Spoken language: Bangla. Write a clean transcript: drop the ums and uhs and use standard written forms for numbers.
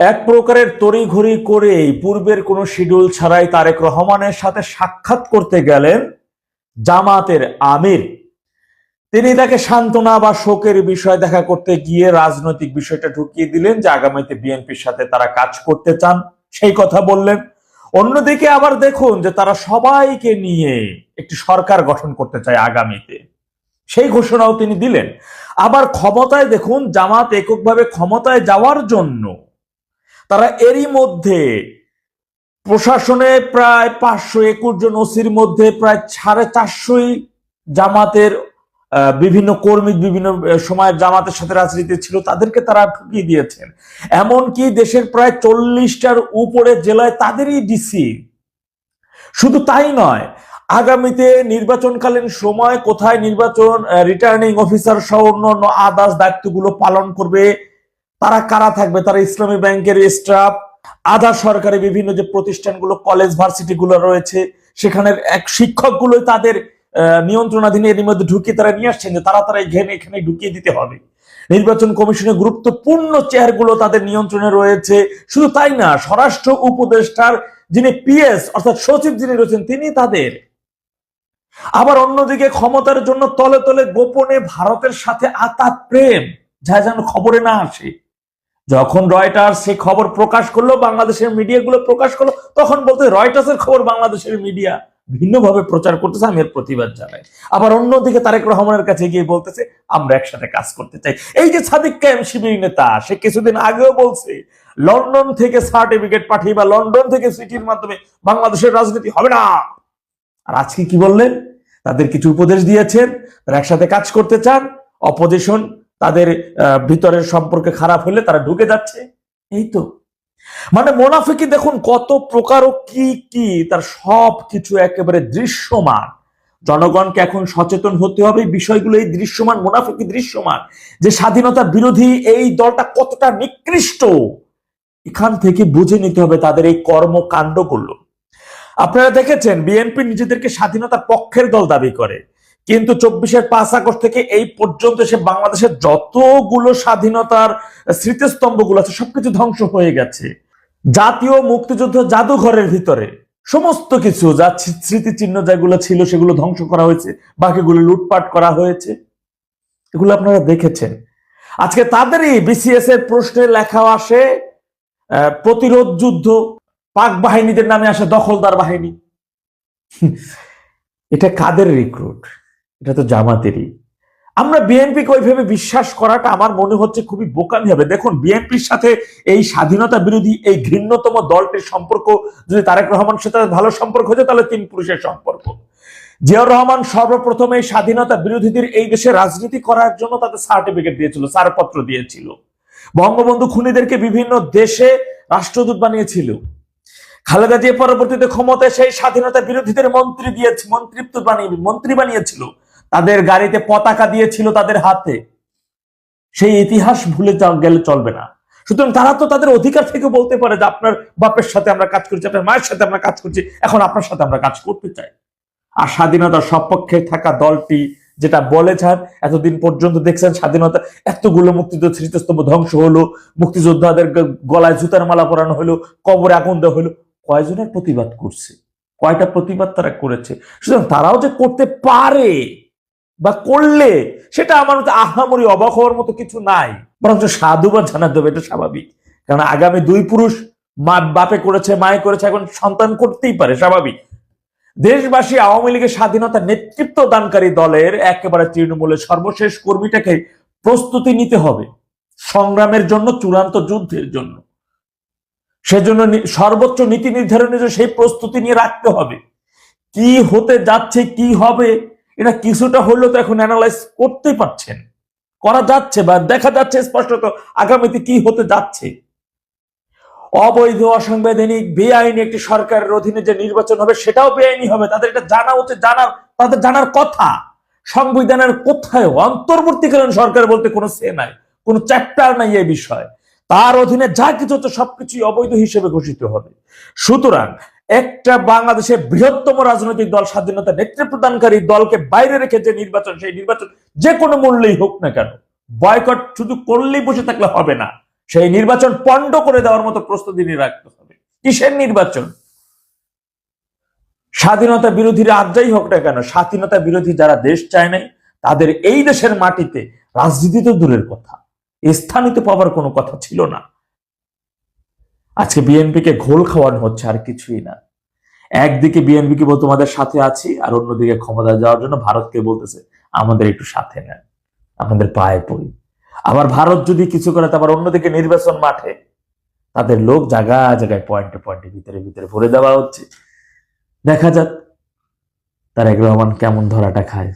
এক প্রকারের তড়িঘড়ি করেই পূর্বের কোনো শিডিউল ছাড়াই তারেক রহমানের সাথে সাক্ষাৎ করতে গেলেন জামাতের আমির। তিনি তাকে সান্ত্বনা বা শোকের বিষয় দেখা করতে গিয়ে রাজনৈতিক বিষয়টা ঢুকিয়ে দিলেন যে আগামীতে বিএনপির সাথে তারা কাজ করতে চান, সেই কথা বললেন। অন্যদিকে আবার দেখুন যে তারা সবাইকে নিয়ে একটি সরকার গঠন করতে চায় আগামীতে, সেই ঘোষণাও তিনি দিলেন। আবার ক্ষমতায় দেখুন, জামাত এককভাবে ক্ষমতায় যাওয়ার জন্য তারা এরই মধ্যে প্রশাসনে প্রায় 521 জন ওসির মধ্যে প্রায় 450 জামাতের বিভিন্ন কর্মী, বিভিন্ন সময় জামাতের সাথে রাজনীতি ছিল, তাদেরকে তারা ঢুকিয়ে দিয়েছেন। এমনকি দেশের প্রায় 40টার উপরে জেলায় তাদেরই ডিসি। শুধু তাই নয়, আগামীতে নির্বাচনকালীন সময় কোথায় নির্বাচন রিটার্নিং অফিসার সহ অন্যান্য আদার্স দায়িত্বগুলো পালন করবে, তারা কারা থাকবে, তারা ইসলামী ব্যাংকের স্টাফ, আধা সরকারি বিভিন্ন যে প্রতিষ্ঠানগুলো, কলেজ ভার্সিটি গুলো রয়েছে, সেখানের এক শিক্ষকগুলো তাদের নিয়ন্ত্রণাধীনে এর মধ্যে ঢুকিয়ে তারা নিয়ে আসছেন যে তারা এখানে ঢুকিয়ে দিতে হবে। নির্বাচন কমিশনের গুরুত্বপূর্ণ চেয়ারগুলো তাদের নিয়ন্ত্রণে রয়েছে। শুধু তাই না, স্বরাষ্ট্র উপদেষ্টার যিনি পিএস অর্থাৎ সচিব যিনি রয়েছেন তিনি তাদের। আবার অন্যদিকে ক্ষমতার জন্য তলে তলে গোপনে ভারতের সাথে আতাত প্রেম, যা যেন খবরে না আসে। যখন রয়টার্স সেই খবর প্রকাশ করলো, বাংলাদেশের মিডিয়াগুলো প্রকাশ করলো, তখন বলতে রয়টার্সের খবর বাংলাদেশের মিডিয়া ভিন্নভাবে প্রচার করতেছে, আমি এর প্রতিবাদ জানাই। আবার অন্যদিকে তারেক রহমানের কাছে গিয়ে বলতেছে আমরা একসাথে কাজ করতে চাই। এই যে সাদিক কায়েম শিবির নেতা, সে কিছুদিন আগেও বলছে লন্ডন থেকে সার্টিফিকেট পাঠিয়ে বা লন্ডন থেকে চিঠির মাধ্যমে বাংলাদেশের রাজনীতি হবে না। আর আজকে কি বললেন? তাদের কিছু উপদেশ দিয়েছেন, তারা একসাথে কাজ করতে চান, অপোজিশন তাদের ভিতরের সম্পর্কে খারাপ হলে তারা ঢুকে যাচ্ছে। এই তো মানে মোনাফিকি দেখুন কত প্রকার ও কি কি, তার সব কিছু একেবারে দৃশ্যমান। জনগণকে এখন সচেতন হতে হবে বিষয়গুলো, এই দৃশ্যমান মোনাফিকি দৃশ্যমান যে স্বাধীনতা বিরোধী এই দলটা কতটা নিকৃষ্ট, এখান থেকে বুঝে নিতে হবে তাদের এই কর্মকাণ্ডগুলো। আপনারা দেখেছেন বিএনপি নিজেদেরকে স্বাধীনতার পক্ষের দল দাবি করে, কিন্তু 24-এর 5 আগস্ট থেকে এই পর্যন্ত সে বাংলাদেশের যতগুলো স্বাধীনতার স্মৃতিস্তম্ভগুলো আছে সবকিছু ধ্বংস হয়ে গেছে। জাতীয় মুক্তিযুদ্ধ জাদুঘরের ভিতরে সমস্ত কিছু যা স্মৃতিচিহ্ন যেগুলো ছিল সেগুলো ধ্বংস করা হয়েছে, বাকিগুলো লুটপাট করা হয়েছে, এগুলো আপনারা দেখেছেন। আজকে তাদেরই বিসিএস এর প্রশ্নে লেখা আসে প্রতিরোধ যুদ্ধ, পাক বাহিনীদের নামে আসে দখলদার বাহিনী। এটা কাদের রিক্রুট? এটা তো জামাতেরই। আমরা বিএনপিকে ওইভাবে বিশ্বাস করাটা আমার মনে হচ্ছে খুবই বোকামি হবে। দেখুন, বিএনপির সাথে এই স্বাধীনতা বিরোধী এই ঘৃণ্যতম দলটির সম্পর্ক যদি তারেক রহমানের সাথে ভালো সম্পর্ক হতো তাহলে 3 পুরুষের সম্পর্ক। জিয়াউর রহমান সর্বপ্রথম এই স্বাধীনতা বিরোধীদের এই দেশে রাজনীতি করার জন্য তাদের সার্টিফিকেট দিয়েছিল, ছাড়পত্র দিয়েছিল। বঙ্গবন্ধু খুনিদেরকে বিভিন্ন দেশে রাষ্ট্রদূত বানিয়েছিল। খালেদা জিয়া পরবর্তীতে ক্ষমতায় সেই স্বাধীনতা বিরোধীদের মন্ত্রী বানিয়েছিল, তাদের গাড়িতে পতাকা দিয়েছিল তাদের হাতে। সেই ইতিহাস ভুলে গেলে চলবে না। সুতরাং তারা তো তাদের অধিকার থেকে বলতে পারে যে আপনার বাপের সাথে আমরা কাজ করছি, আপনার মায়ের সাথে আমরা কাজ করছি, এখন আপনার সাথে আমরা কাজ করতে চাই। আর স্বাধীনতার সপক্ষে থাকা দলটি যেটা বলেছেন, এতদিন পর্যন্ত দেখছেন স্বাধীনতা এতগুলো মুক্তিযুদ্ধ স্মৃতিস্তম্ভ ধ্বংস হলো, মুক্তিযোদ্ধাদের গলায় জুতার মালা পরানো হলো, কবরে আগুন দেওয়া হলো, কয়জনের প্রতিবাদ করছে, কয়টা প্রতিবাদ তারা করেছে? সুতরাং তারাও যে করতে পারে বা করলে সেটা আমার মতো আহামরি অবাক হওয়ার মতো কিছু নাই, বরঞ্চ সাধুবাদ জানাতে হবে, এটা স্বাভাবিক। কারণ আগামী 2 পুরুষ বাপে করেছে, মায়ে করেছে, এখন সন্তান করতেই পারে, স্বাভাবিক। দেশবাসী আওয়ামী লীগের স্বাধীনতা নেতৃত্ব দানকারী দলের একেবারে তৃণমূলের সর্বশেষ কর্মীটাকে প্রস্তুতি নিতে হবে সংগ্রামের জন্য, চূড়ান্ত যুদ্ধের জন্য। সেজন্য সর্বোচ্চ নীতি নির্ধারণের জন্য সেই প্রস্তুতি নিয়ে রাখতে হবে। কি হতে যাচ্ছে, কি হবে, এটা কিছুটা হলেও তো এখন অ্যানালাইজ করতে পারছেন, করা যাচ্ছে বা দেখা যাচ্ছে স্পষ্টত আগামীতে কি হতে যাচ্ছে। অবৈধ, অসাংবিধানিক, বেআইনি একটি সরকারের অধীনে যে নির্বাচন হবে সেটাও বেআইনি হবে, তাদের এটা জানা উচিত, তাদের জানার কথা। সংবিধানের কোথায় অন্তর্বর্তীকালীন সরকার বলতে কোনো সে নাই, কোনো চ্যাপ্টার নাই এই বিষয়। তার অধীনে যা কিছু হচ্ছে সবকিছুই অবৈধ হিসেবে ঘোষিত হবে। সুতরাং একটা বাংলাদেশের বৃহত্তম রাজনৈতিক দল, স্বাধীনতা নেতৃত্ব দানকারী দলকে বাইরে রেখে যে নির্বাচন, সেই নির্বাচন যে কোনো মূল্যেই হোক না কেন বয়কট শুধু করলেই বসে থাকলে হবে না, সেই নির্বাচন পণ্ড করে দেওয়ার মতো প্রস্তুতি নিয়ে রাখতে হবে। কিসের নির্বাচন? স্বাধীনতা বিরোধীরা আর যাই হোক না কেন, স্বাধীনতা বিরোধী যারা দেশ চায় নাই তাদের এই দেশের মাটিতে রাজনীতি তো দূরের কথা, স্থানিত পাওয়ার কোনো কথা ছিল না। আজকে বিএনপিকে ঘোল খাওয়ানো হচ্ছে, আর কিছুই না। একদিকে বিএনপিকে বল তোমাদের সাথে আছি, আর অন্যদিকে ক্ষমতা যাওয়ার জন্য ভারতকে বলতেছে আমাদের একটু সাথে নেন, আমাদের পায়ে পড়ি। আবার ভারত যদি কিছু করে, তারপর অন্যদিকে নির্বাচন মাঠে তাদের লোক জায়গায় জায়গায় পয়েন্টে পয়েন্টে ভিতরে ভিতরে ভরে দেওয়া হচ্ছে। দেখা যাক তারেক রহমান কেমন ধরাটা খায়।